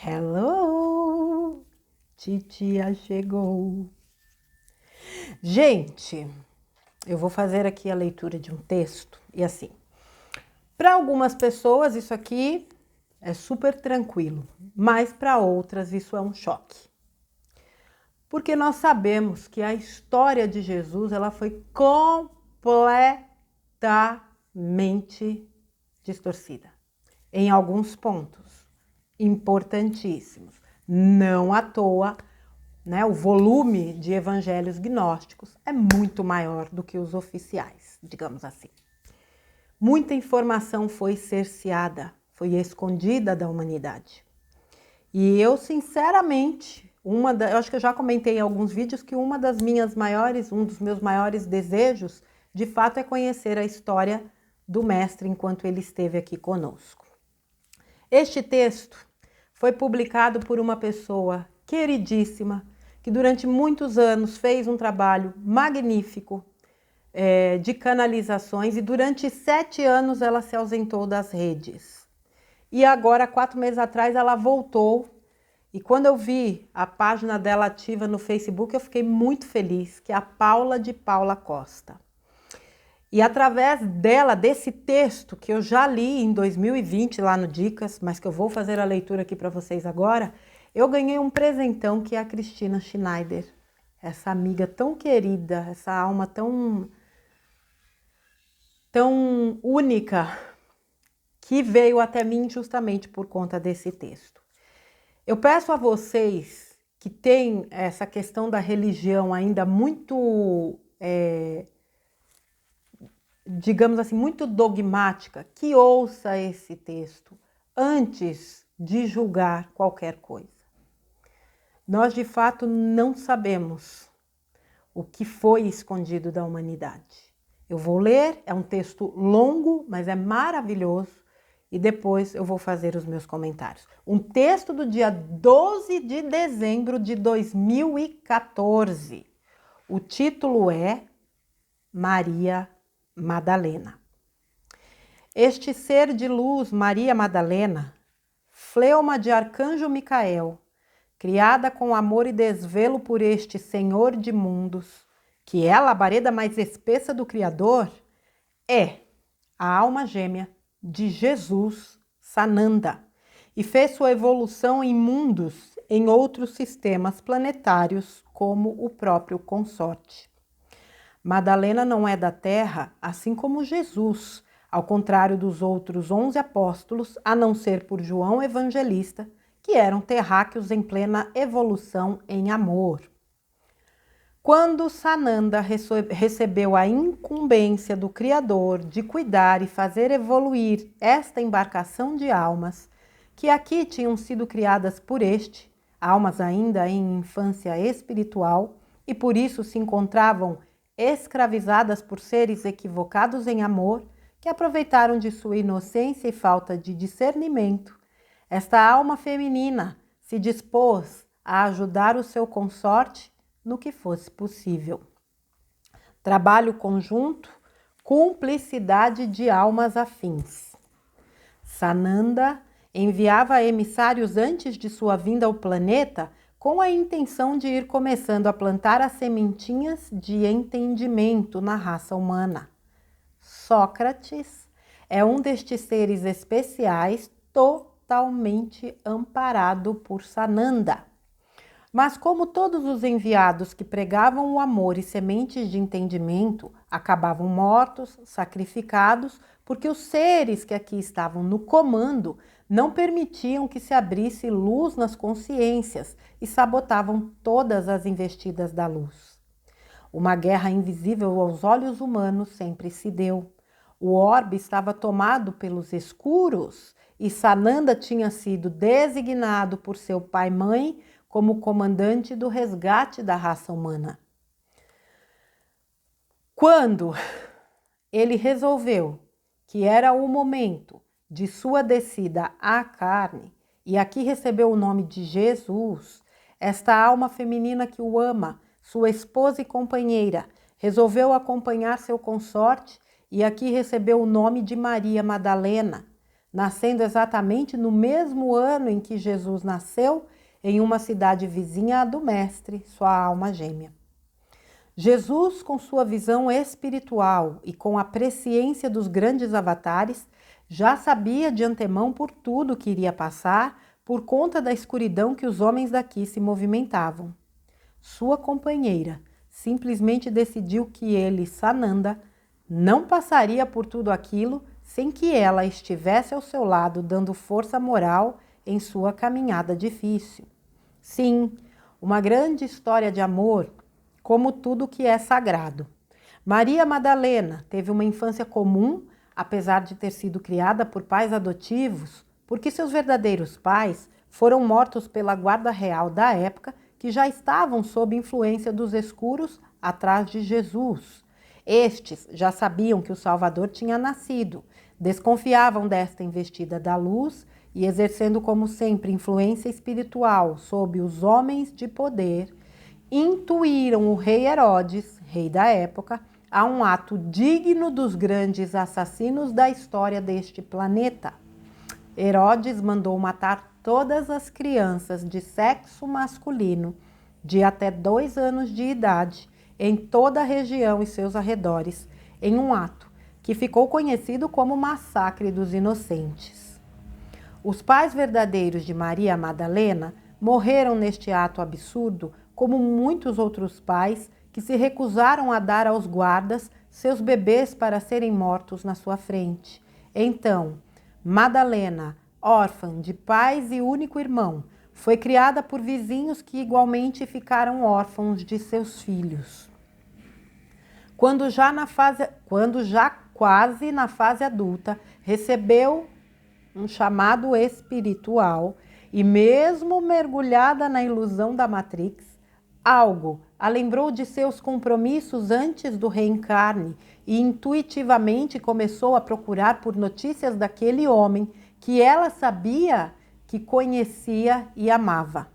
Hello! Titia chegou. Gente, eu vou fazer aqui a leitura de um texto e assim, para algumas pessoas isso aqui é super tranquilo, mas para outras isso é um choque. Porque nós sabemos que a história de Jesus, ela foi completamente distorcida em alguns pontos importantíssimos. Não à toa, né, o volume de evangelhos gnósticos é muito maior do que os oficiais, digamos assim. Muita informação foi cerceada, foi escondida da humanidade. E eu, sinceramente, eu acho que eu já comentei em alguns vídeos que um dos meus maiores desejos, de fato, é conhecer a história do mestre enquanto ele esteve aqui conosco. Este texto foi publicado por uma pessoa queridíssima, que durante muitos anos fez um trabalho magnífico de canalizações e durante 7 anos ela se ausentou das redes. E agora, 4 meses atrás, ela voltou e quando eu vi a página dela ativa no Facebook, eu fiquei muito feliz, que é a Paula de Paula Costa. E através dela, desse texto que eu já li em 2020 lá no Dicas, mas que eu vou fazer a leitura aqui para vocês agora, eu ganhei um presentão que é a Cristina Schneider. Essa amiga tão querida, essa alma tão única, que veio até mim justamente por conta desse texto. Eu peço a vocês que têm essa questão da religião ainda muito digamos assim, muito dogmática, que ouça esse texto antes de julgar qualquer coisa. Nós, de fato, não sabemos o que foi escondido da humanidade. Eu vou ler, é um texto longo, mas é maravilhoso, e depois eu vou fazer os meus comentários. Um texto do dia 12 de dezembro de 2014. O título é Maria Madalena. Este ser de luz, Maria Madalena, fleuma de arcanjo Micael, criada com amor e desvelo por este Senhor de mundos, que é a labareda mais espessa do Criador, é a alma gêmea de Jesus Sananda e fez sua evolução em mundos em outros sistemas planetários, como o próprio consorte. Madalena não é da Terra, assim como Jesus, ao contrário dos outros 11 apóstolos, a não ser por João Evangelista, que eram terráqueos em plena evolução em amor. Quando Sananda recebeu a incumbência do Criador de cuidar e fazer evoluir esta embarcação de almas, que aqui tinham sido criadas por este, almas ainda em infância espiritual, e por isso se encontravam escravizadas por seres equivocados em amor, que aproveitaram de sua inocência e falta de discernimento, esta alma feminina se dispôs a ajudar o seu consorte no que fosse possível. Trabalho conjunto, cumplicidade de almas afins. Sananda enviava emissários antes de sua vinda ao planeta com a intenção de ir começando a plantar as sementinhas de entendimento na raça humana. Sócrates é um destes seres especiais totalmente amparado por Sananda. Mas como todos os enviados que pregavam o amor e sementes de entendimento acabavam mortos, sacrificados, porque os seres que aqui estavam no comando não permitiam que se abrisse luz nas consciências e sabotavam todas as investidas da luz. Uma guerra invisível aos olhos humanos sempre se deu. O orbe estava tomado pelos escuros e Sananda tinha sido designado por seu pai-mãe como comandante do resgate da raça humana. Quando ele resolveu que era o momento de sua descida à carne, e aqui recebeu o nome de Jesus, esta alma feminina que o ama, sua esposa e companheira, resolveu acompanhar seu consorte e aqui recebeu o nome de Maria Madalena, nascendo exatamente no mesmo ano em que Jesus nasceu, em uma cidade vizinha à do Mestre, sua alma gêmea. Jesus, com sua visão espiritual e com a presciência dos grandes avatares, já sabia de antemão por tudo que iria passar por conta da escuridão que os homens daqui se movimentavam. Sua companheira simplesmente decidiu que ele, Sananda, não passaria por tudo aquilo sem que ela estivesse ao seu lado dando força moral em sua caminhada difícil. Sim, uma grande história de amor, como tudo que é sagrado. Maria Madalena teve uma infância comum, apesar de ter sido criada por pais adotivos, porque seus verdadeiros pais foram mortos pela guarda real da época, que já estavam sob influência dos escuros atrás de Jesus. Estes já sabiam que o Salvador tinha nascido, desconfiavam desta investida da luz e, exercendo como sempre influência espiritual sobre os homens de poder, intuíram o rei Herodes, rei da época, a um ato digno dos grandes assassinos da história deste planeta. Herodes mandou matar todas as crianças de sexo masculino de até 2 anos de idade em toda a região e seus arredores, em um ato que ficou conhecido como Massacre dos Inocentes. Os pais verdadeiros de Maria Madalena morreram neste ato absurdo, como muitos outros pais que se recusaram a dar aos guardas seus bebês para serem mortos na sua frente. Então, Madalena, órfã de pais e único irmão, foi criada por vizinhos que igualmente ficaram órfãos de seus filhos. Quando já quase na fase adulta, recebeu um chamado espiritual e, mesmo mergulhada na ilusão da Matrix, algo a lembrou de seus compromissos antes do reencarne e intuitivamente começou a procurar por notícias daquele homem que ela sabia que conhecia e amava.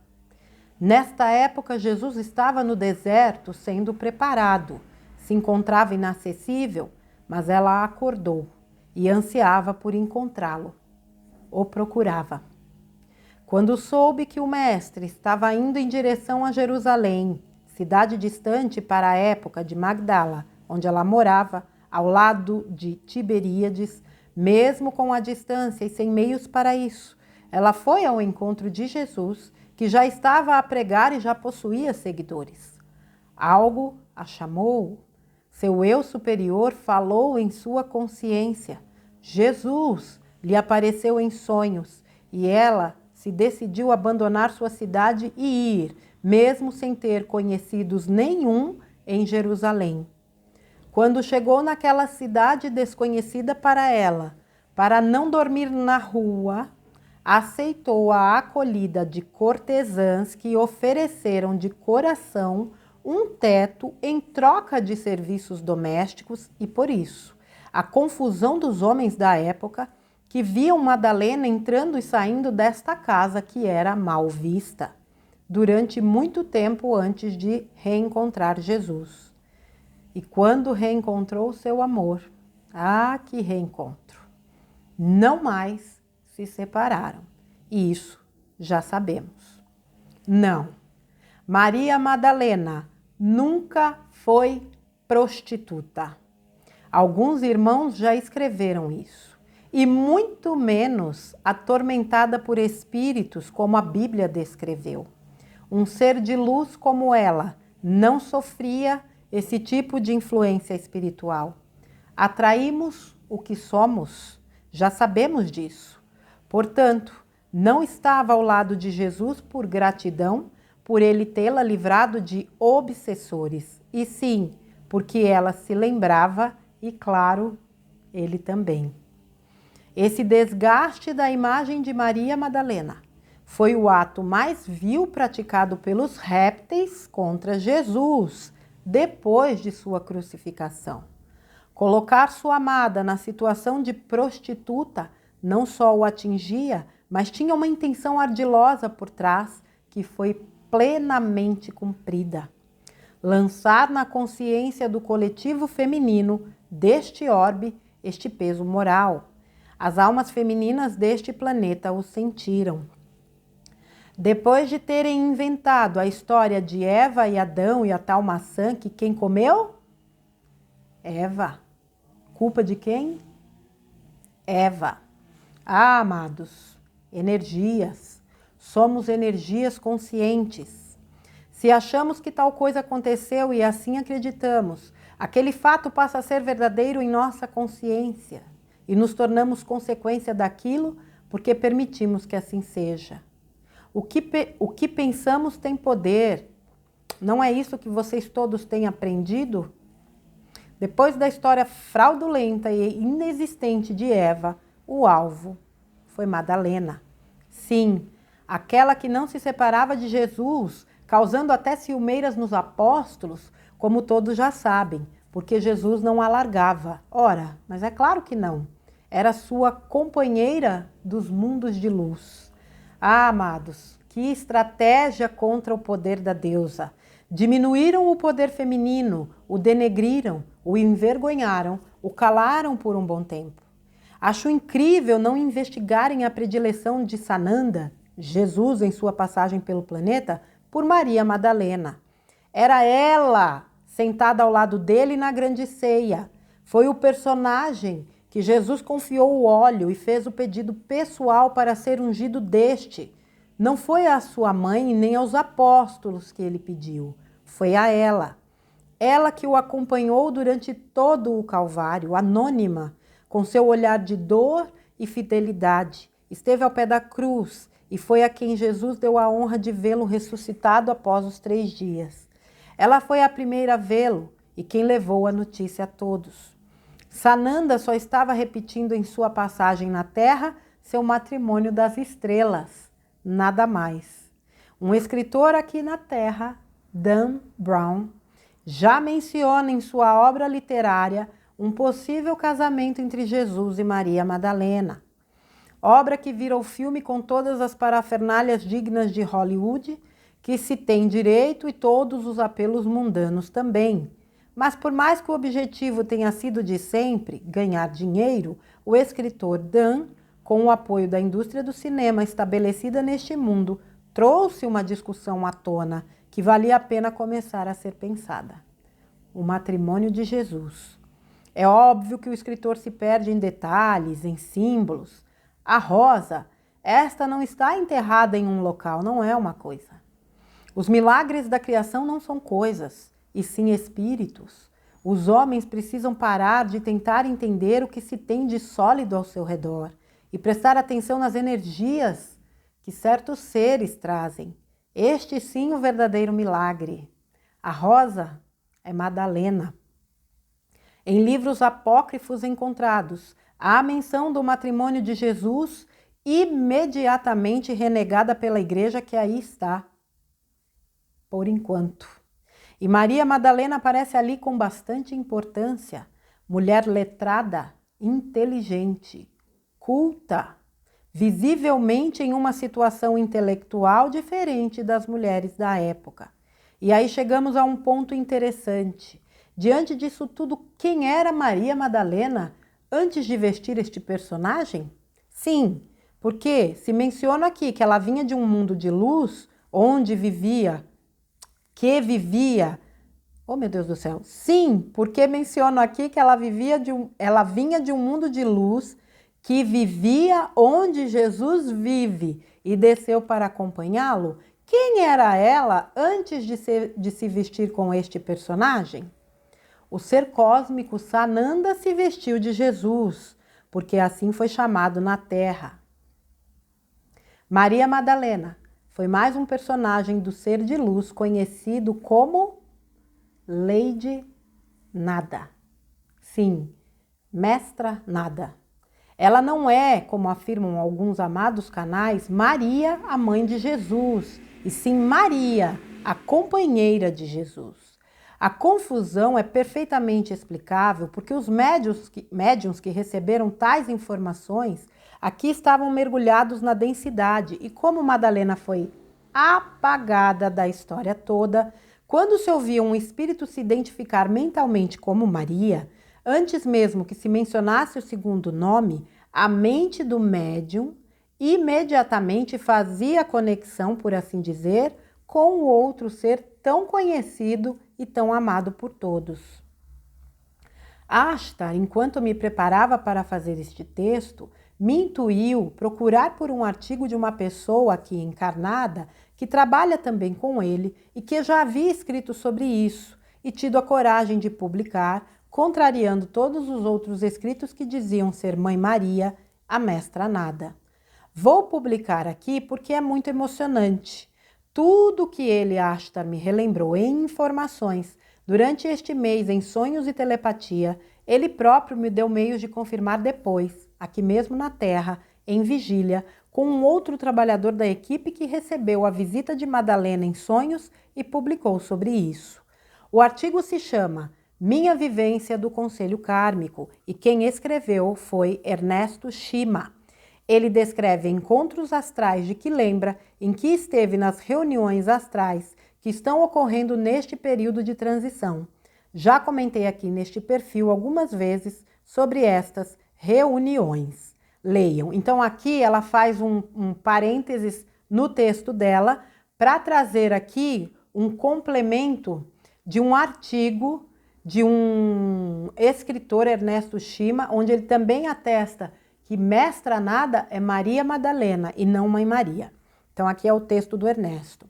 Nesta época, Jesus estava no deserto sendo preparado. Se encontrava inacessível, mas ela acordou e ansiava por encontrá-lo. O procurava. Quando soube que o mestre estava indo em direção a Jerusalém, cidade distante para a época de Magdala, onde ela morava, ao lado de Tiberíades, mesmo com a distância e sem meios para isso, ela foi ao encontro de Jesus, que já estava a pregar e já possuía seguidores. Algo a chamou. Seu eu superior falou em sua consciência. Jesus lhe apareceu em sonhos e ela se decidiu abandonar sua cidade e ir, mesmo sem ter conhecidos nenhum em Jerusalém. Quando chegou naquela cidade desconhecida para ela, para não dormir na rua, aceitou a acolhida de cortesãs que ofereceram de coração um teto em troca de serviços domésticos e, por isso, a confusão dos homens da época que viam Madalena entrando e saindo desta casa que era mal vista, durante muito tempo antes de reencontrar Jesus. E quando reencontrou seu amor, que reencontro! Não mais se separaram. E isso já sabemos. Não, Maria Madalena nunca foi prostituta. Alguns irmãos já escreveram isso. E muito menos atormentada por espíritos, como a Bíblia descreveu. Um ser de luz como ela não sofria esse tipo de influência espiritual. Atraímos o que somos, já sabemos disso. Portanto, não estava ao lado de Jesus por gratidão, por ele tê-la livrado de obsessores, e sim, porque ela se lembrava e, claro, ele também. Esse desgaste da imagem de Maria Madalena foi o ato mais vil praticado pelos répteis contra Jesus, depois de sua crucificação. Colocar sua amada na situação de prostituta não só o atingia, mas tinha uma intenção ardilosa por trás que foi plenamente cumprida. Lançar na consciência do coletivo feminino deste orbe este peso moral. As almas femininas deste planeta o sentiram. Depois de terem inventado a história de Eva e Adão e a tal maçã que quem comeu? Eva. Culpa de quem? Eva. Ah, amados, energias. Somos energias conscientes. Se achamos que tal coisa aconteceu e assim acreditamos, aquele fato passa a ser verdadeiro em nossa consciência e nos tornamos consequência daquilo porque permitimos que assim seja. O que pensamos tem poder. Não é isso que vocês todos têm aprendido? Depois da história fraudulenta e inexistente de Eva, o alvo foi Madalena. Sim, aquela que não se separava de Jesus, causando até ciumeiras nos apóstolos, como todos já sabem, porque Jesus não a largava. Ora, mas é claro que não. Era sua companheira dos mundos de luz. Ah, amados, que estratégia contra o poder da deusa. Diminuíram o poder feminino, o denegriram, o envergonharam, o calaram por um bom tempo. Acho incrível não investigarem a predileção de Sananda, Jesus em sua passagem pelo planeta, por Maria Madalena. Era ela sentada ao lado dele na grande ceia. Foi o personagem que Jesus confiou o óleo e fez o pedido pessoal para ser ungido deste. Não foi à sua mãe nem aos apóstolos que ele pediu, foi a ela. Ela que o acompanhou durante todo o Calvário, anônima, com seu olhar de dor e fidelidade. Esteve ao pé da cruz e foi a quem Jesus deu a honra de vê-lo ressuscitado após os 3 dias. Ela foi a primeira a vê-lo e quem levou a notícia a todos. Sananda só estava repetindo em sua passagem na Terra seu matrimônio das estrelas, nada mais. Um escritor aqui na Terra, Dan Brown, já menciona em sua obra literária um possível casamento entre Jesus e Maria Madalena. Obra que vira o filme com todas as parafernálias dignas de Hollywood, que se tem direito e todos os apelos mundanos também. Mas por mais que o objetivo tenha sido de sempre, ganhar dinheiro, o escritor Dan, com o apoio da indústria do cinema estabelecida neste mundo, trouxe uma discussão à tona que valia a pena começar a ser pensada. O matrimônio de Jesus. É óbvio que o escritor se perde em detalhes, em símbolos. A rosa, esta não está enterrada em um local, não é uma coisa. Os milagres da criação não são coisas, e sim espíritos. Os homens precisam parar de tentar entender o que se tem de sólido ao seu redor e prestar atenção nas energias que certos seres trazem. Este sim o verdadeiro milagre. A rosa é Madalena. Em livros apócrifos encontrados, há a menção do matrimônio de Jesus, imediatamente renegada pela igreja que aí está. Por enquanto. E Maria Madalena aparece ali com bastante importância. Mulher letrada, inteligente, culta, visivelmente em uma situação intelectual diferente das mulheres da época. E aí chegamos a um ponto interessante. Diante disso tudo, quem era Maria Madalena antes de vestir este personagem? Sim, porque se menciono aqui que ela vinha de um mundo de luz, onde vivia, oh meu Deus do céu, sim, porque menciono aqui que ela vinha de um mundo de luz, que vivia onde Jesus vive e desceu para acompanhá-lo. Quem era ela antes de se vestir com este personagem? O ser cósmico Sananda se vestiu de Jesus, porque assim foi chamado na Terra. Maria Madalena foi mais um personagem do ser de luz conhecido como Lady Nada. Sim, Mestra Nada. Ela não é, como afirmam alguns amados canais, Maria, a mãe de Jesus, e sim Maria, a companheira de Jesus. A confusão é perfeitamente explicável porque os médiuns que receberam tais informações aqui estavam mergulhados na densidade e como Madalena foi apagada da história toda, quando se ouvia um espírito se identificar mentalmente como Maria, antes mesmo que se mencionasse o segundo nome, a mente do médium imediatamente fazia a conexão, por assim dizer, com o outro ser tão conhecido e tão amado por todos. Ashtar, enquanto me preparava para fazer este texto, me intuiu procurar por um artigo de uma pessoa aqui encarnada que trabalha também com ele e que já havia escrito sobre isso e tido a coragem de publicar, contrariando todos os outros escritos que diziam ser Mãe Maria, a Mestra Nada. Vou publicar aqui porque é muito emocionante. Tudo que ele, Ashtar, me relembrou em informações durante este mês em sonhos e telepatia, ele próprio me deu meios de confirmar depois, aqui mesmo na Terra, em vigília, com um outro trabalhador da equipe que recebeu a visita de Madalena em sonhos e publicou sobre isso. O artigo se chama Minha Vivência do Conselho Kármico e quem escreveu foi Ernesto Shima. Ele descreve encontros astrais de que lembra em que esteve nas reuniões astrais que estão ocorrendo neste período de transição. Já comentei aqui neste perfil algumas vezes sobre estas reuniões. Leiam. Então aqui ela faz um parênteses no texto dela para trazer aqui um complemento de um artigo de um escritor, Ernesto Shima, onde ele também atesta que Mestra Nada é Maria Madalena e não Mãe Maria. Então aqui é o texto do Ernesto.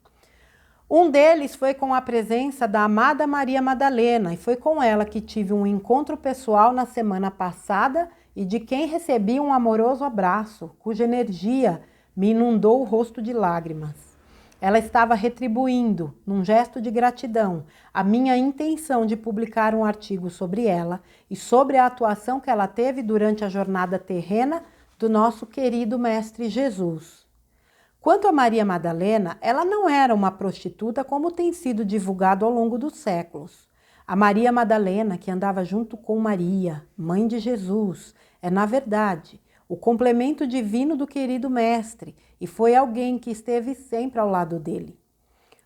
Um deles foi com a presença da amada Maria Madalena e foi com ela que tive um encontro pessoal na semana passada e de quem recebi um amoroso abraço, cuja energia me inundou o rosto de lágrimas. Ela estava retribuindo, num gesto de gratidão, a minha intenção de publicar um artigo sobre ela e sobre a atuação que ela teve durante a jornada terrena do nosso querido Mestre Jesus. Quanto a Maria Madalena, ela não era uma prostituta como tem sido divulgado ao longo dos séculos. A Maria Madalena, que andava junto com Maria, mãe de Jesus, é, na verdade, o complemento divino do querido Mestre e foi alguém que esteve sempre ao lado dele.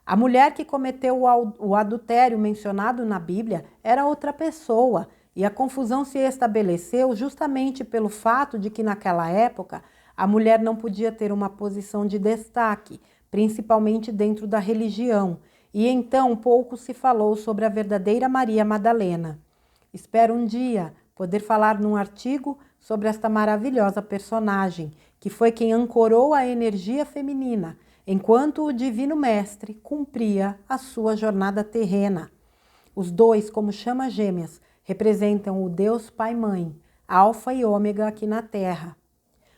A mulher que cometeu o adultério mencionado na Bíblia era outra pessoa e a confusão se estabeleceu justamente pelo fato de que naquela época a mulher não podia ter uma posição de destaque, principalmente dentro da religião, e então pouco se falou sobre a verdadeira Maria Madalena. Espero um dia poder falar num artigo sobre esta maravilhosa personagem, que foi quem ancorou a energia feminina, enquanto o Divino Mestre cumpria a sua jornada terrena. Os dois, como chamas gêmeas, representam o Deus Pai-Mãe, Alfa e Ômega aqui na Terra.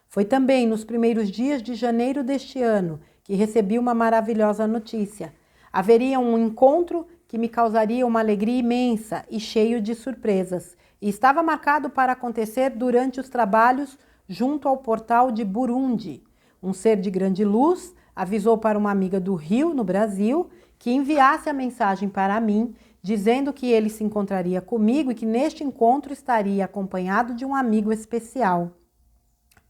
Foi também nos primeiros dias de janeiro deste ano que recebi uma maravilhosa notícia. Haveria um encontro que me causaria uma alegria imensa e cheio de surpresas, e estava marcado para acontecer durante os trabalhos junto ao portal de Burundi. Um ser de grande luz avisou para uma amiga do Rio, no Brasil, que enviasse a mensagem para mim, dizendo que ele se encontraria comigo e que neste encontro estaria acompanhado de um amigo especial.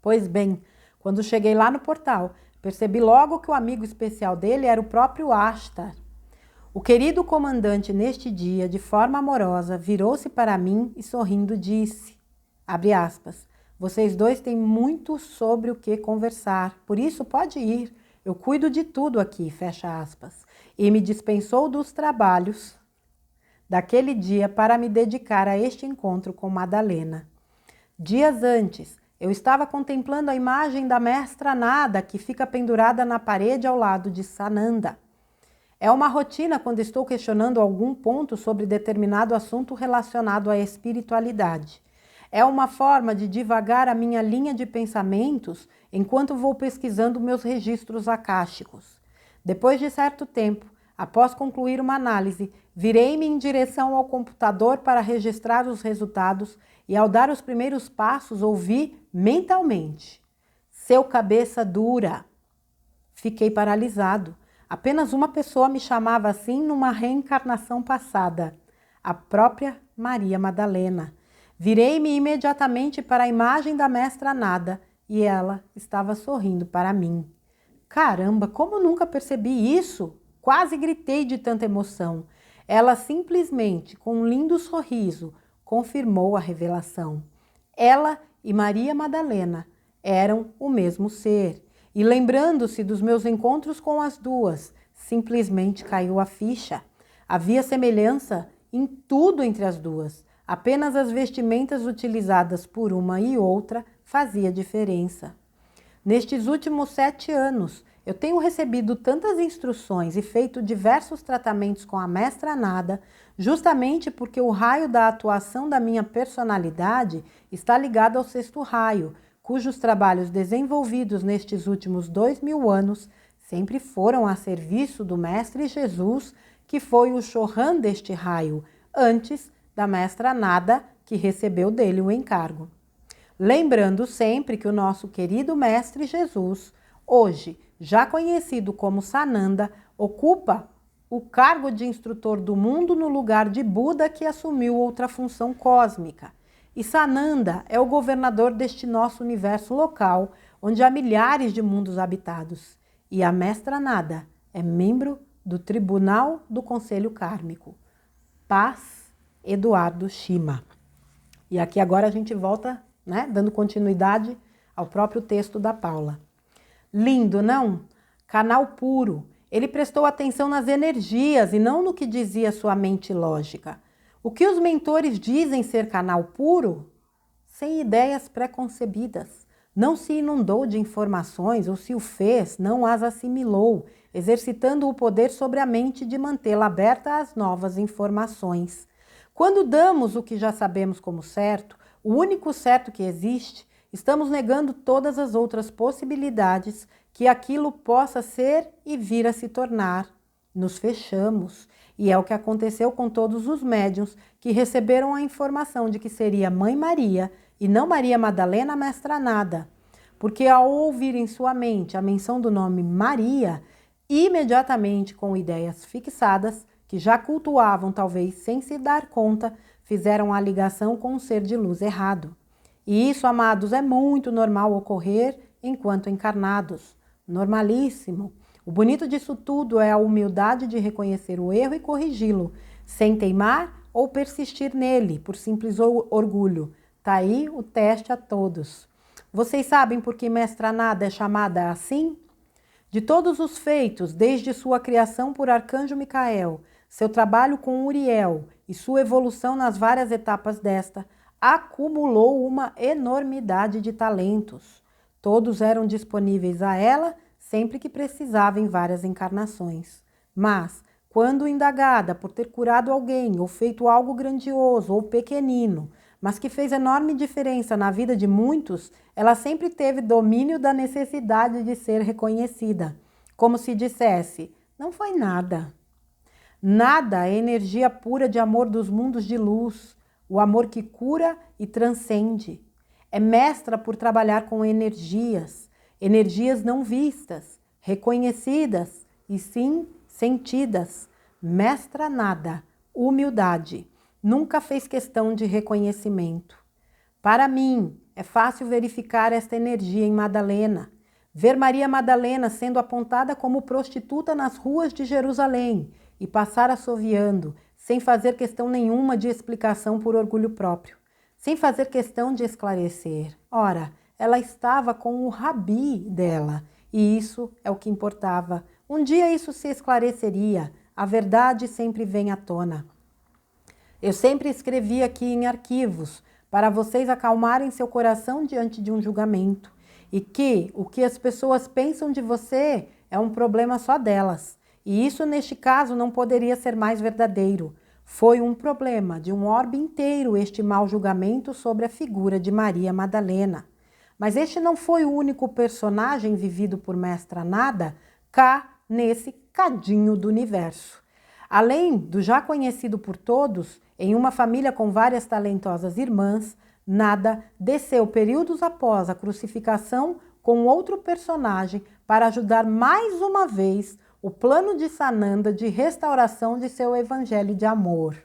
Pois bem, quando cheguei lá no portal, percebi logo que o amigo especial dele era o próprio Ashtar. O querido comandante, neste dia, de forma amorosa, virou-se para mim e sorrindo disse, abre aspas, vocês dois têm muito sobre o que conversar, por isso pode ir, eu cuido de tudo aqui, fecha aspas. E me dispensou dos trabalhos daquele dia para me dedicar a este encontro com Madalena. Dias antes, eu estava contemplando a imagem da Mestra Nada que fica pendurada na parede ao lado de Sananda. É uma rotina quando estou questionando algum ponto sobre determinado assunto relacionado à espiritualidade. É uma forma de divagar a minha linha de pensamentos enquanto vou pesquisando meus registros akáshicos. Depois de certo tempo, após concluir uma análise, virei-me em direção ao computador para registrar os resultados e ao dar os primeiros passos ouvi mentalmente: seu cabeça dura. Fiquei paralisado. Apenas uma pessoa me chamava assim numa reencarnação passada, a própria Maria Madalena. Virei-me imediatamente para a imagem da Mestra Nada e ela estava sorrindo para mim. Caramba, como nunca percebi isso? Quase gritei de tanta emoção. Ela simplesmente, com um lindo sorriso, confirmou a revelação. Ela e Maria Madalena eram o mesmo ser. E lembrando-se dos meus encontros com as duas, simplesmente caiu a ficha. Havia semelhança em tudo entre as duas. Apenas as vestimentas utilizadas por uma e outra fazia diferença. Nestes últimos 7 anos, eu tenho recebido tantas instruções e feito diversos tratamentos com a mestra Nada, justamente porque o raio da atuação da minha personalidade está ligado ao 6º raio, cujos trabalhos desenvolvidos nestes últimos 2000 anos sempre foram a serviço do Mestre Jesus, que foi o Chohan deste raio, antes da mestra Nada, que recebeu dele o encargo. Lembrando sempre que o nosso querido Mestre Jesus, hoje já conhecido como Sananda, ocupa o cargo de instrutor do mundo no lugar de Buda, que assumiu outra função cósmica. E Sananda é o governador deste nosso universo local, onde há milhares de mundos habitados. E a mestra Nada é membro do Tribunal do Conselho Kármico. Paz, Eduardo Shima. E aqui agora a gente volta, dando continuidade ao próprio texto da Paula. Lindo, não? Canal puro. Ele prestou atenção nas energias e não no que dizia sua mente lógica. O que os mentores dizem ser canal puro? Sem ideias pré-concebidas. Não se inundou de informações ou, se o fez, não as assimilou, exercitando o poder sobre a mente de mantê-la aberta às novas informações. Quando damos o que já sabemos como certo, o único certo que existe, estamos negando todas as outras possibilidades que aquilo possa ser e vir a se tornar. Nos fechamos. E é o que aconteceu com todos os médiuns que receberam a informação de que seria Mãe Maria e não Maria Madalena Mestra Nada. Porque ao ouvir em sua mente a menção do nome Maria, imediatamente com ideias fixadas, que já cultuavam talvez sem se dar conta, fizeram a ligação com um ser de luz errado. E isso, amados, é muito normal ocorrer enquanto encarnados. Normalíssimo. O bonito disso tudo é a humildade de reconhecer o erro e corrigi-lo, sem teimar ou persistir nele, por simples orgulho. Tá aí o teste a todos. Vocês sabem por que Mestra Nada é chamada assim? De todos os feitos, desde sua criação por Arcanjo Micael, seu trabalho com Uriel e sua evolução nas várias etapas desta, acumulou uma enormidade de talentos. Todos eram disponíveis a ela sempre que precisava em várias encarnações. Mas, quando indagada por ter curado alguém ou feito algo grandioso ou pequenino, mas que fez enorme diferença na vida de muitos, ela sempre teve domínio da necessidade de ser reconhecida, como se dissesse, não foi nada. Nada é energia pura de amor dos mundos de luz, o amor que cura e transcende. É mestra por trabalhar com energias não vistas, reconhecidas e sim sentidas. Mestra Nada, humildade. Nunca fez questão de reconhecimento. Para mim, é fácil verificar esta energia em Madalena. Ver Maria Madalena sendo apontada como prostituta nas ruas de Jerusalém e passar assoviando, sem fazer questão nenhuma de explicação por orgulho próprio, sem fazer questão de esclarecer. Ora, ela estava com o rabi dela, e isso é o que importava. Um dia isso se esclareceria, a verdade sempre vem à tona. Eu sempre escrevi aqui em arquivos, para vocês acalmarem seu coração diante de um julgamento, e que o que as pessoas pensam de você é um problema só delas. E isso, neste caso, não poderia ser mais verdadeiro. Foi um problema de um orbe inteiro este mau julgamento sobre a figura de Maria Madalena. Mas este não foi o único personagem vivido por Mestra Nada cá nesse cadinho do universo. Além do já conhecido por todos, em uma família com várias talentosas irmãs, Nada desceu períodos após a crucificação com outro personagem para ajudar mais uma vez o plano de Sananda de restauração de seu evangelho de amor.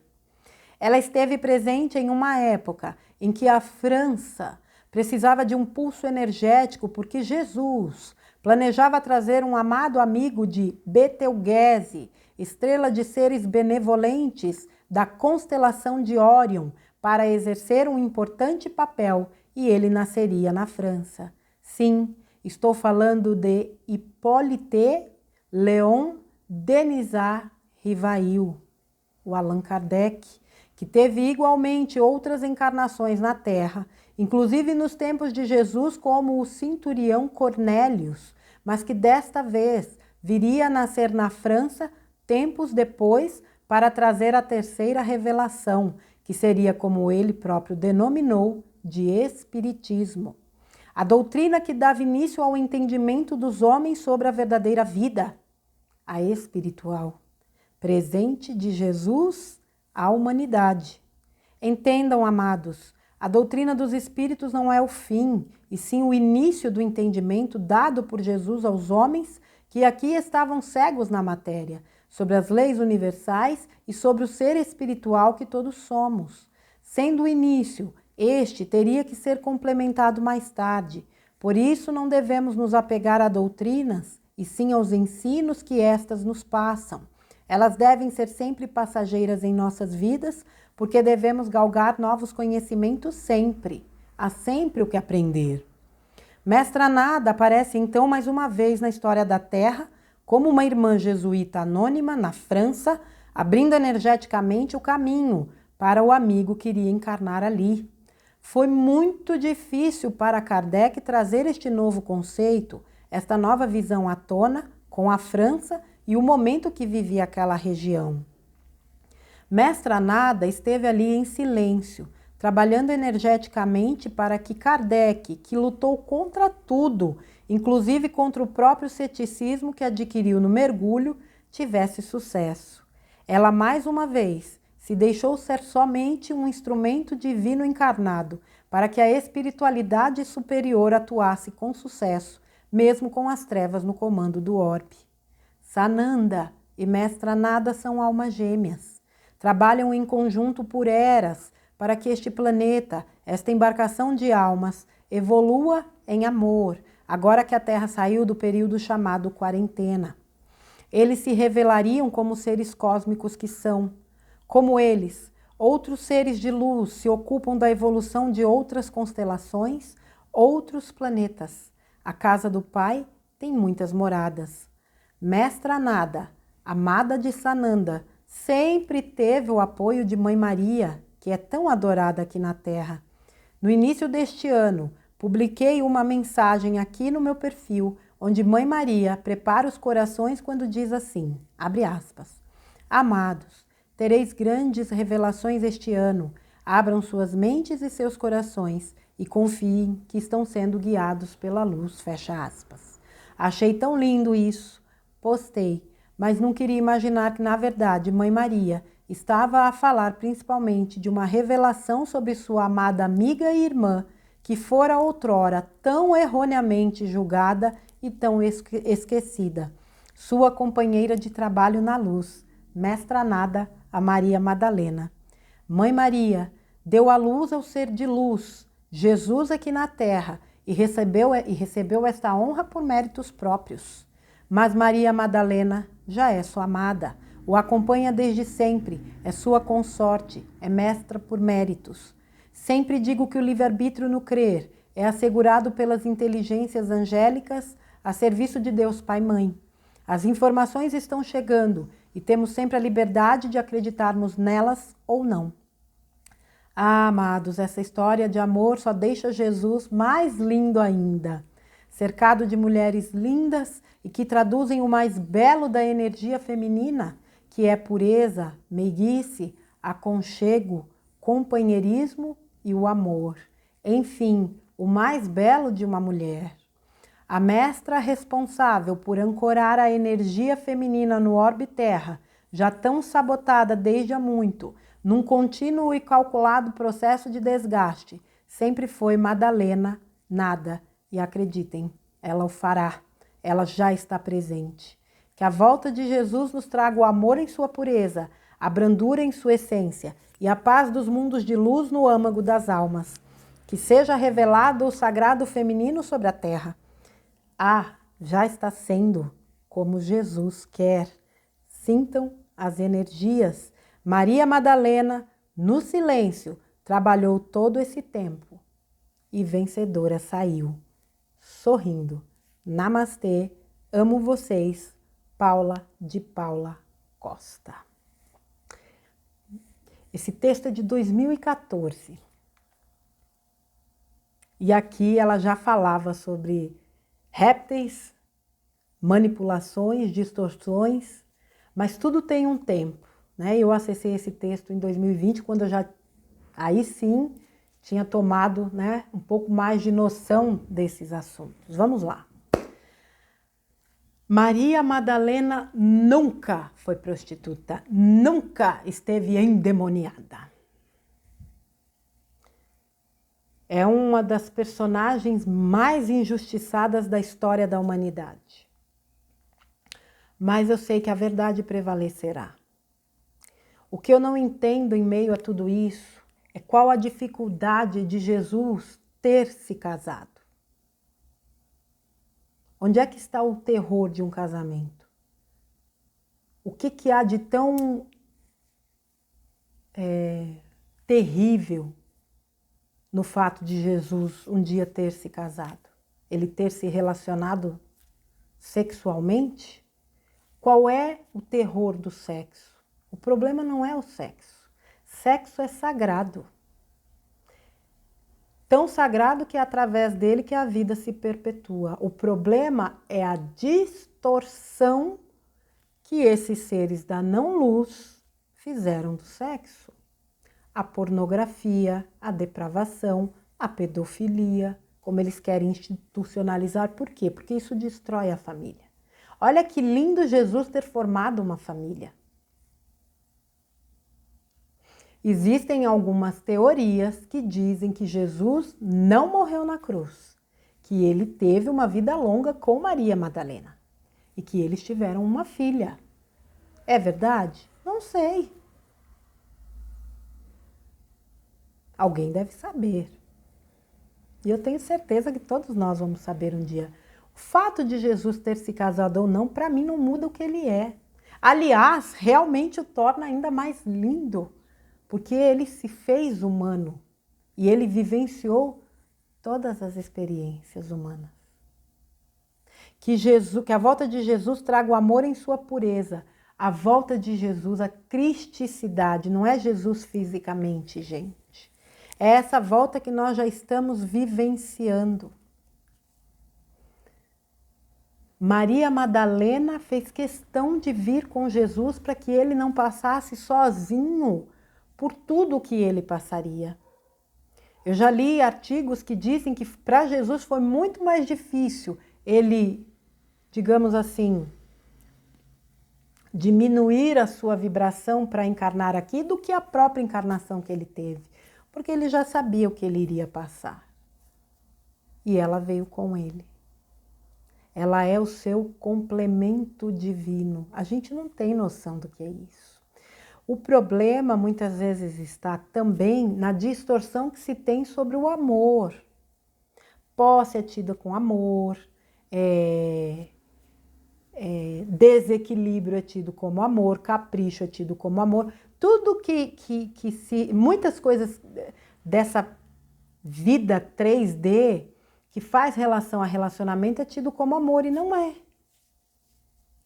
Ela esteve presente em uma época em que a França precisava de um pulso energético porque Jesus planejava trazer um amado amigo de Betelgeuse, estrela de seres benevolentes da constelação de Órion, para exercer um importante papel e ele nasceria na França. Sim, estou falando de Hippolyte Léon Denisard Rivail, o Allan Kardec, que teve igualmente outras encarnações na Terra, inclusive nos tempos de Jesus como o centurião Cornélios, mas que desta vez viria a nascer na França tempos depois para trazer a terceira revelação, que seria, como ele próprio denominou, de Espiritismo. A doutrina que dava início ao entendimento dos homens sobre a verdadeira vida, a espiritual, presente de Jesus à humanidade. Entendam, amados, a doutrina dos Espíritos não é o fim, e sim o início do entendimento dado por Jesus aos homens que aqui estavam cegos na matéria, sobre as leis universais e sobre o ser espiritual que todos somos. Sendo o início, este teria que ser complementado mais tarde. Por isso não devemos nos apegar a doutrinas, e sim aos ensinos que estas nos passam. Elas devem ser sempre passageiras em nossas vidas, porque devemos galgar novos conhecimentos sempre. Há sempre o que aprender. Mestra Nada aparece então mais uma vez na história da Terra, como uma irmã jesuíta anônima na França, abrindo energeticamente o caminho para o amigo que iria encarnar ali. Foi muito difícil para Kardec trazer este novo conceito, esta nova visão à tona, com a França e o momento que vivia aquela região. Mestra Nada esteve ali em silêncio, trabalhando energeticamente para que Kardec, que lutou contra tudo, inclusive contra o próprio ceticismo que adquiriu no mergulho, tivesse sucesso. Ela, mais uma vez, se deixou ser somente um instrumento divino encarnado, para que a espiritualidade superior atuasse com sucesso, mesmo com as trevas no comando do orbe. Sananda e Mestra Nada são almas gêmeas. Trabalham em conjunto por eras para que este planeta, esta embarcação de almas, evolua em amor, agora que a Terra saiu do período chamado quarentena. Eles se revelariam como seres cósmicos que são. Como eles, outros seres de luz se ocupam da evolução de outras constelações, outros planetas. A casa do Pai tem muitas moradas. Mestra Nada, amada de Sananda, sempre teve o apoio de Mãe Maria, que é tão adorada aqui na Terra. No início deste ano, publiquei uma mensagem aqui no meu perfil, onde Mãe Maria prepara os corações quando diz assim, abre aspas, amados, tereis grandes revelações este ano, abram suas mentes e seus corações e confiem que estão sendo guiados pela luz, fecha aspas. Achei tão lindo isso, postei, mas não queria imaginar que, na verdade, Mãe Maria estava a falar principalmente de uma revelação sobre sua amada amiga e irmã, que fora outrora tão erroneamente julgada e tão esquecida. Sua companheira de trabalho na luz, Mestra Nada, a Maria Madalena. Mãe Maria deu à luz ao ser de luz, Jesus aqui na Terra, e recebeu esta honra por méritos próprios. Mas Maria Madalena já é sua amada, o acompanha desde sempre, é sua consorte, é mestra por méritos. Sempre digo que o livre-arbítrio no crer é assegurado pelas inteligências angélicas a serviço de Deus Pai e Mãe. As informações estão chegando e temos sempre a liberdade de acreditarmos nelas ou não. Ah, amados, essa história de amor só deixa Jesus mais lindo ainda. Cercado de mulheres lindas e que traduzem o mais belo da energia feminina, que é pureza, meiguice, aconchego, companheirismo e o amor. Enfim, o mais belo de uma mulher. A mestra responsável por ancorar a energia feminina no orbe terra, já tão sabotada desde há muito, num contínuo e calculado processo de desgaste, sempre foi Madalena Nada. E acreditem, ela o fará, ela já está presente. Que a volta de Jesus nos traga o amor em sua pureza, a brandura em sua essência e a paz dos mundos de luz no âmago das almas. Que seja revelado o sagrado feminino sobre a terra. Ah, já está sendo como Jesus quer. Sintam as energias. Maria Madalena, no silêncio, trabalhou todo esse tempo e vencedora saiu, sorrindo. Namastê, amo vocês, Paula de Paula Costa. Esse texto é de 2014. E aqui ela já falava sobre répteis, manipulações, distorções, mas tudo tem um tempo, né? Eu acessei esse texto em 2020, quando eu já, aí sim, tinha tomado, né, um pouco mais de noção desses assuntos. Vamos lá. Maria Madalena nunca foi prostituta, nunca esteve endemoniada. É uma das personagens mais injustiçadas da história da humanidade. Mas eu sei que a verdade prevalecerá. O que eu não entendo em meio a tudo isso é qual a dificuldade de Jesus ter se casado. Onde é que está o terror de um casamento? O que há de tão terrível no fato de Jesus um dia ter se casado? Ele ter se relacionado sexualmente? Qual é o terror do sexo? O problema não é o sexo. Sexo é sagrado. Tão sagrado que é através dele que a vida se perpetua. O problema é a distorção que esses seres da não-luz fizeram do sexo. A pornografia, a depravação, a pedofilia, como eles querem institucionalizar. Por quê? Porque isso destrói a família. Olha que lindo Jesus ter formado uma família. Existem algumas teorias que dizem que Jesus não morreu na cruz, que ele teve uma vida longa com Maria Madalena e que eles tiveram uma filha. É verdade? Não sei. Alguém deve saber. E eu tenho certeza que todos nós vamos saber um dia. O fato de Jesus ter se casado ou não, para mim, não muda o que ele é. Aliás, realmente o torna ainda mais lindo, porque ele se fez humano e ele vivenciou todas as experiências humanas. Que a volta de Jesus traga o amor em sua pureza. A volta de Jesus, a cristicidade, não é Jesus fisicamente, gente. É essa volta que nós já estamos vivenciando. Maria Madalena fez questão de vir com Jesus para que ele não passasse sozinho por tudo o que ele passaria. Eu já li artigos que dizem que para Jesus foi muito mais difícil ele, digamos assim, diminuir a sua vibração para encarnar aqui do que a própria encarnação que ele teve, porque ele já sabia o que ele iria passar. E ela veio com ele. Ela é o seu complemento divino. A gente não tem noção do que é isso. O problema muitas vezes está também na distorção que se tem sobre o amor. Posse é tida com amor, desequilíbrio é tido como amor, capricho é tido como amor. Tudo que se... Muitas coisas dessa vida 3D que faz relação a relacionamento é tido como amor e não é.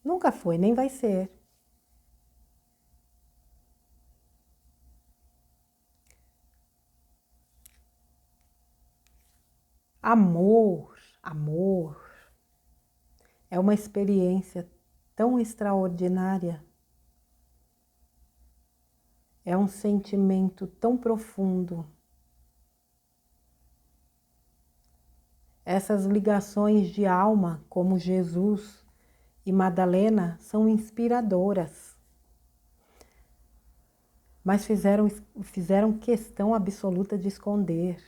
Nunca foi, nem vai ser. Amor é uma experiência tão extraordinária. É um sentimento tão profundo. Essas ligações de alma, como Jesus e Madalena, são inspiradoras. Mas fizeram questão absoluta de esconder.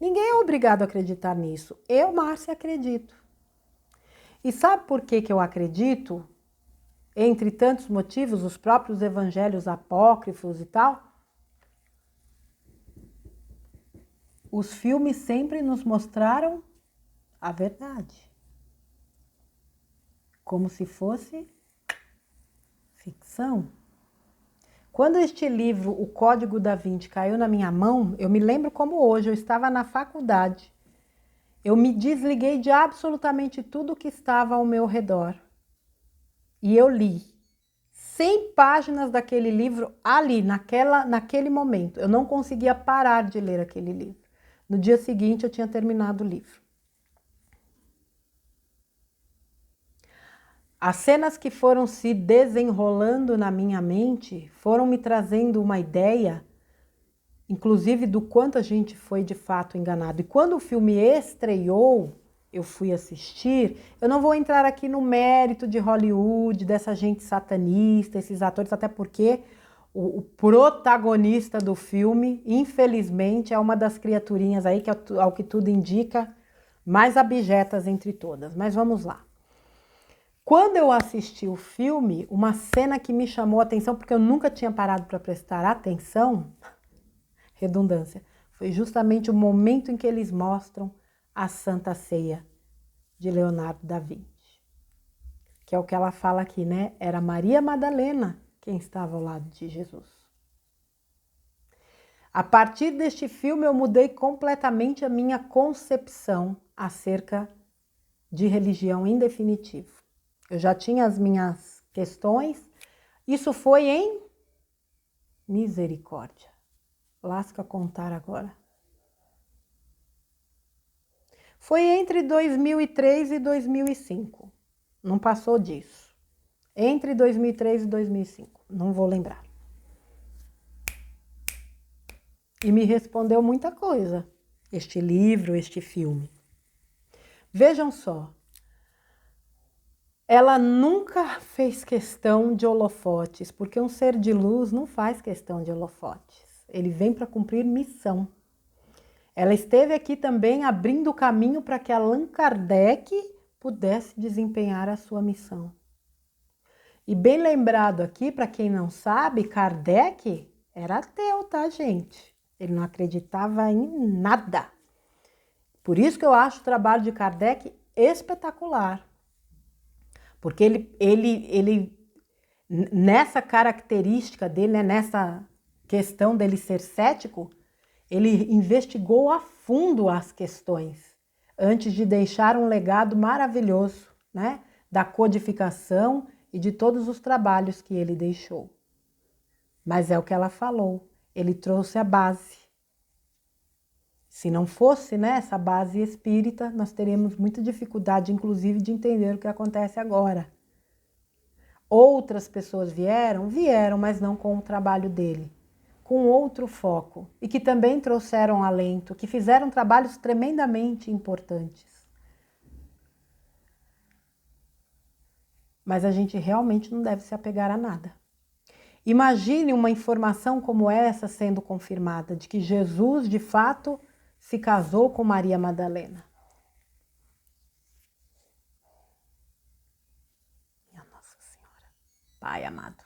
Ninguém é obrigado a acreditar nisso. Eu, Márcia, acredito. E sabe por que eu acredito? Entre tantos motivos, os próprios evangelhos apócrifos e tal. Os filmes sempre nos mostraram a verdade. Como se fosse ficção. Quando este livro, O Código da Vinci, caiu na minha mão, eu me lembro como hoje, eu estava na faculdade. Eu me desliguei de absolutamente tudo que estava ao meu redor. E eu li 100 páginas daquele livro ali, naquele momento. Eu não conseguia parar de ler aquele livro. No dia seguinte eu tinha terminado o livro. As cenas que foram se desenrolando na minha mente foram me trazendo uma ideia, inclusive do quanto a gente foi de fato enganado. E quando o filme estreou, eu fui assistir, eu não vou entrar aqui no mérito de Hollywood, dessa gente satanista, esses atores, até porque o protagonista do filme, infelizmente, é uma das criaturinhas aí que, ao que tudo indica, mais abjetas entre todas. Mas vamos lá. Quando eu assisti o filme, uma cena que me chamou a atenção, porque eu nunca tinha parado para prestar atenção, redundância, foi justamente o momento em que eles mostram a Santa Ceia de Leonardo da Vinci. Que é o que ela fala aqui, né? Era Maria Madalena quem estava ao lado de Jesus. A partir deste filme eu mudei completamente a minha concepção acerca de religião em definitivo. Eu já tinha as minhas questões. Isso foi em misericórdia. Lasca contar agora. Foi entre 2003 e 2005. Não passou disso. Entre 2003 e 2005. Não vou lembrar. E me respondeu muita coisa. Este livro, este filme. Vejam só. Ela nunca fez questão de holofotes, porque um ser de luz não faz questão de holofotes. Ele vem para cumprir missão. Ela esteve aqui também abrindo o caminho para que Allan Kardec pudesse desempenhar a sua missão. E bem lembrado aqui, para quem não sabe, Kardec era ateu, tá, gente? Ele não acreditava em nada. Por isso que eu acho o trabalho de Kardec espetacular. Porque ele nessa característica dele, né, nessa questão dele ser cético, ele investigou a fundo as questões antes de deixar um legado maravilhoso, né, da codificação e de todos os trabalhos que ele deixou. Mas é o que ela falou, ele trouxe a base. Se não fosse, né, essa base espírita, nós teríamos muita dificuldade, inclusive, de entender o que acontece agora. Outras pessoas vieram, mas não com o trabalho dele, com outro foco, e que também trouxeram alento, que fizeram trabalhos tremendamente importantes. Mas a gente realmente não deve se apegar a nada. Imagine uma informação como essa sendo confirmada, de que Jesus, de fato, se casou com Maria Madalena. Minha Nossa Senhora, Pai amado.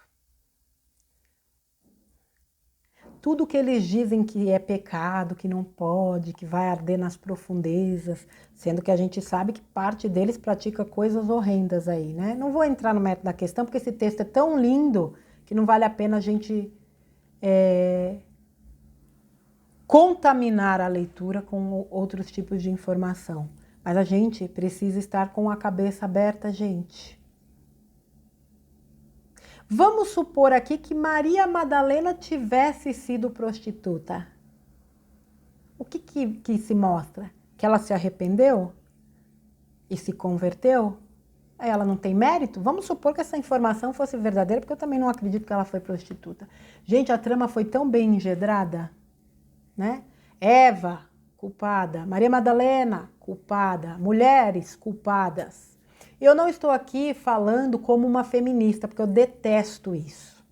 Tudo que eles dizem que é pecado, que não pode, que vai arder nas profundezas, sendo que a gente sabe que parte deles pratica coisas horrendas aí, né? Não vou entrar no mérito da questão, porque esse texto é tão lindo que não vale a pena a gente contaminar a leitura com outros tipos de informação. Mas a gente precisa estar com a cabeça aberta, gente. Vamos supor aqui que Maria Madalena tivesse sido prostituta. O que se mostra? Que ela se arrependeu e se converteu? Ela não tem mérito? Vamos supor que essa informação fosse verdadeira, porque eu também não acredito que ela foi prostituta. Gente, a trama foi tão bem engedrada, né? Eva, culpada. Maria Madalena, culpada. Mulheres, culpadas. Eu não estou aqui falando como uma feminista, porque eu detesto isso.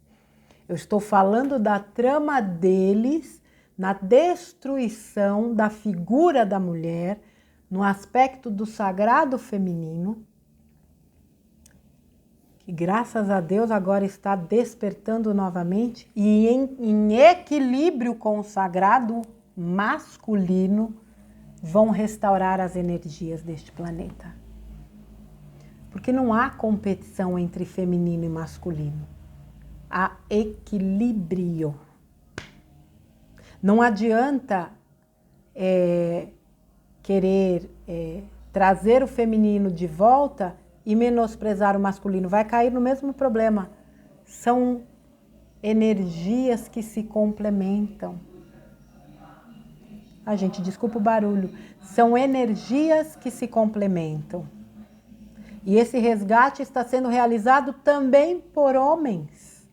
Eu estou falando da trama deles na destruição da figura da mulher, no aspecto do sagrado feminino, que graças a Deus agora está despertando novamente e em equilíbrio com o sagrado masculino vão restaurar as energias deste planeta. Porque não há competição entre feminino e masculino. a equilíbrio. Não adianta querer trazer o feminino de volta e menosprezar o masculino. Vai cair no mesmo problema. São energias que se complementam. Gente, desculpa o barulho. São energias que se complementam. E esse resgate está sendo realizado também por homens.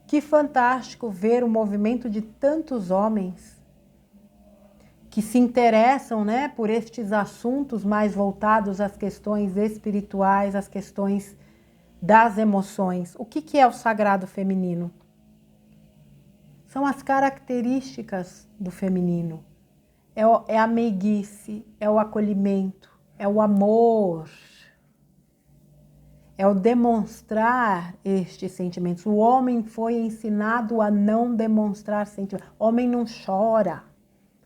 Que fantástico ver o movimento de tantos homens que se interessam, né, por estes assuntos mais voltados às questões espirituais, às questões das emoções. O que é o sagrado feminino? São as características do feminino. É a meiguice, é o acolhimento, é o amor, é o demonstrar estes sentimentos. O homem foi ensinado a não demonstrar sentimentos. O homem não chora.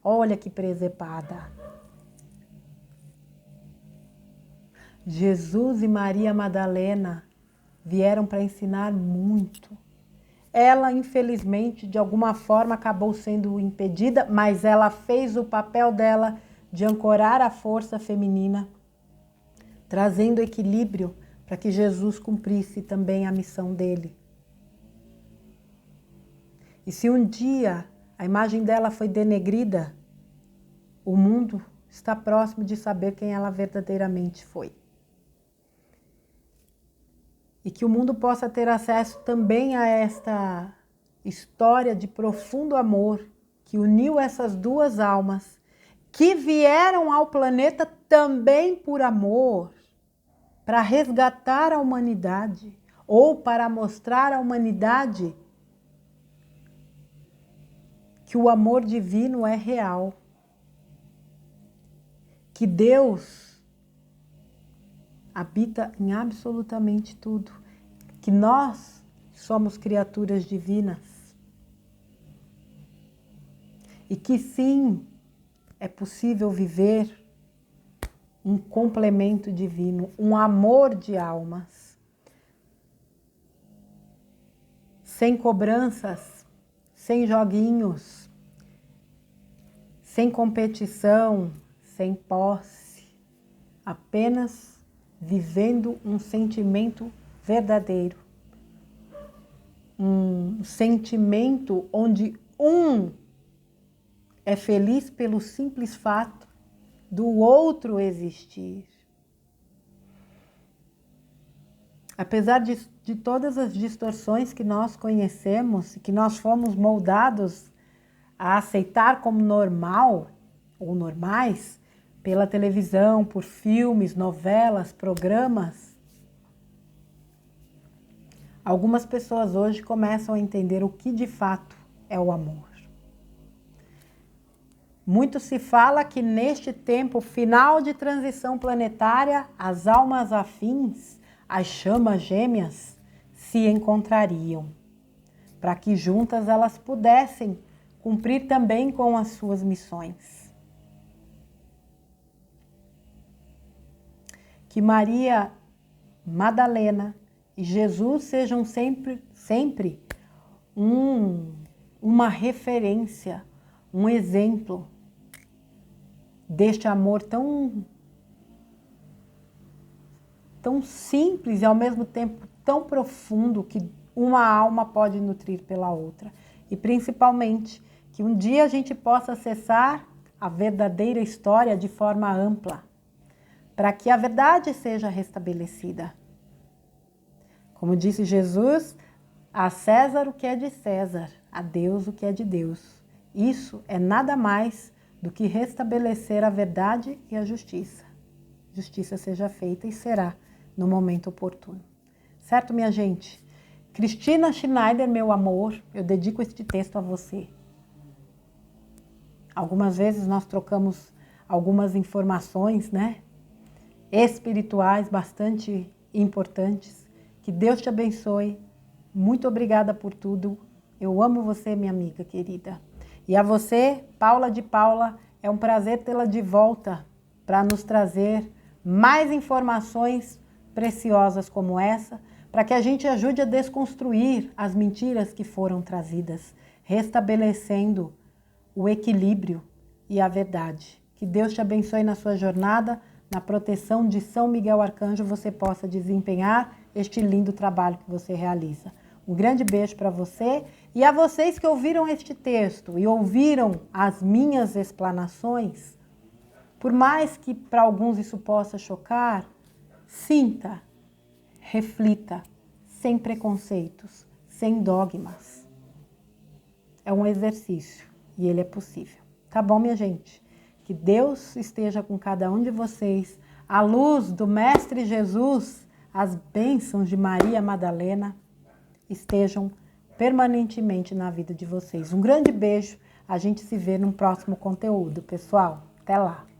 Olha que presepada. Jesus e Maria Madalena vieram para ensinar muito. Ela, infelizmente, de alguma forma acabou sendo impedida, mas ela fez o papel dela de ancorar a força feminina, trazendo equilíbrio para que Jesus cumprisse também a missão dele. E se um dia a imagem dela foi denegrida, o mundo está próximo de saber quem ela verdadeiramente foi. E que o mundo possa ter acesso também a esta história de profundo amor que uniu essas duas almas, que vieram ao planeta também por amor, para resgatar a humanidade, ou para mostrar à humanidade que o amor divino é real. Que Deus habita em absolutamente tudo, que nós somos criaturas divinas e que sim, é possível viver um complemento divino, um amor de almas, sem cobranças, sem joguinhos, sem competição, sem posse, apenas vivendo um sentimento verdadeiro. Um sentimento onde um é feliz pelo simples fato do outro existir. Apesar de todas as distorções que nós conhecemos e que nós fomos moldados a aceitar como normal ou normais, pela televisão, por filmes, novelas, programas, algumas pessoas hoje começam a entender o que de fato é o amor. Muito se fala que neste tempo final de transição planetária, as almas afins, as chamas gêmeas, se encontrariam, para que juntas elas pudessem cumprir também com as suas missões. Que Maria Madalena e Jesus sejam sempre uma referência, um exemplo deste amor tão simples e ao mesmo tempo tão profundo que uma alma pode nutrir pela outra. E principalmente que um dia a gente possa acessar a verdadeira história de forma ampla, para que a verdade seja restabelecida. Como disse Jesus, a César o que é de César, a Deus o que é de Deus. Isso é nada mais do que restabelecer a verdade e a justiça. Justiça seja feita e será no momento oportuno. Certo, minha gente? Cristina Schneider, meu amor, eu dedico este texto a você. Algumas vezes nós trocamos algumas informações, né? Espirituais bastante importantes. Que Deus te abençoe. Muito obrigada por tudo. Eu amo você, minha amiga querida. E a você, Paula de Paula, é um prazer tê-la de volta para nos trazer mais informações preciosas como essa, para que a gente ajude a desconstruir as mentiras que foram trazidas, restabelecendo o equilíbrio e a verdade. Que Deus te abençoe na sua jornada, na proteção de São Miguel Arcanjo, você possa desempenhar este lindo trabalho que você realiza. Um grande beijo para você e a vocês que ouviram este texto e ouviram as minhas explanações, por mais que para alguns isso possa chocar, sinta, reflita, sem preconceitos, sem dogmas. É um exercício e ele é possível. Tá bom, minha gente? Que Deus esteja com cada um de vocês. A luz do Mestre Jesus, as bênçãos de Maria Madalena estejam permanentemente na vida de vocês. Um grande beijo. A gente se vê num próximo conteúdo, pessoal. Até lá!